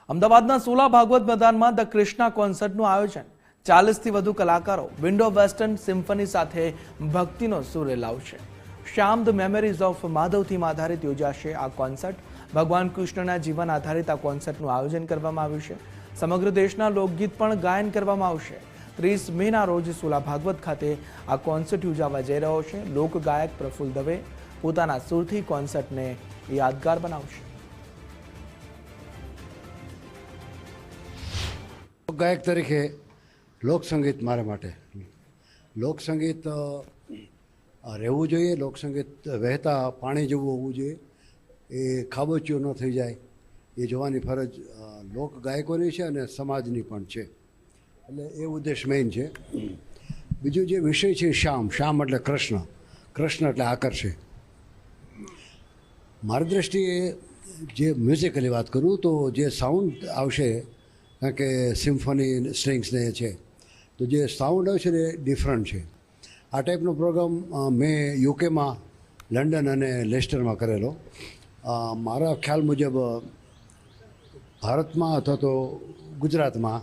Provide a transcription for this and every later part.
અમદાવાદના સોલા ભાગવત મેદાનમાં ધ ક્રિષ્ના કોન્સર્ટનું આયોજન 40થી વધુ કલાકારો વિન્ડો વેસ્ટર્ન સિમ્ફની સાથે ભક્તિનો સૂર લાવશે। Shyam the memories of Madhav theme આધારિત યોજાશે આ કોન્સર્ટ। ભગવાન કૃષ્ણના જીવન આધારિત આ કોન્સર્ટનું આયોજન કરવામાં આવ્યું છે। સમગ્ર દેશના લોકગીત પણ ગાયન કરવામાં આવશે। 30 મેના રોજ સોલા ભાગવત ખાતે આ કોન્સર્ટ યોજાવા જઈ રહ્યો છે। લોક ગાયક પ્રફુલ્લ દવે પોતાના સૂરથી કોન્સર્ટને યાદગાર બનાવશે। ગાયક તરીકે લોકસંગીત મારા માટે લોકસંગીત રહેવું જોઈએ। લોકસંગીત વહેતા પાણી જેવું હોવું જોઈએ। એ ખાબોચિયું ન થઈ જાય એ જોવાની ફરજ લોક ગાયકોની છે અને સમાજની પણ છે। એટલે એ ઉદ્દેશ મેઇન છે। બીજું જે વિષય છે શ્યામ, શ્યામ એટલે કૃષ્ણ, કૃષ્ણ એટલે આકર્ષે। મારી દૃષ્ટિએ જે મ્યુઝિકની વાત કરું તો જે સાઉન્ડ આવશે, કારણ કે સિમ્ફની સ્ટ્રિંગ્સને એ છે, તો જે સાઉન્ડ આવશે એ ડિફરન્ટ છે। આ ટાઈપનો પ્રોગ્રામ મેં યુકેમાં, લંડન અને લેસ્ટરમાં કરેલો। મારા ખ્યાલ મુજબ ભારતમાં અથવા તો ગુજરાતમાં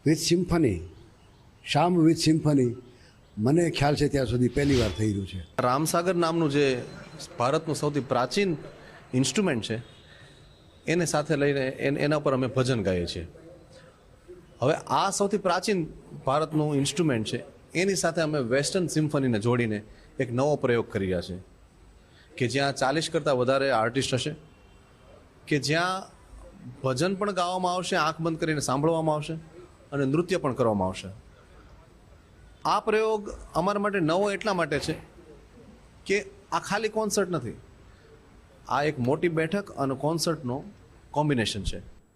with symphony, Shyam with symphony મને ખ્યાલ છે ત્યાં સુધી પહેલી વાર થઈ રહ્યું છે। રામસાગર નામનું જે ભારતનું સૌથી પ્રાચીન ઇન્સ્ટ્રુમેન્ટ છે એને સાથે લઈને એના પર અમે ભજન ગાઈએ છીએ। હવે આ સૌથી પ્રાચીન ભારતનું ઇન્સ્ટ્રુમેન્ટ છે, એની સાથે અમે વેસ્ટર્ન સિમ્ફનીને જોડીને એક નવો પ્રયોગ કરી રહ્યા છે કે જ્યાં 40 કરતાં વધારે આર્ટિસ્ટ હશે, કે જ્યાં ભજન પણ ગાવામાં આવશે, આંખ બંધ કરીને સાંભળવામાં આવશે અને નૃત્ય પણ કરવામાં આવશે। આ પ્રયોગ અમારા માટે નવો એટલા માટે છે કે આ ખાલી કોન્સર્ટ નથી, આ એક મોટી બેઠક અને કોન્સર્ટનો કોમ્બિનેશન છે।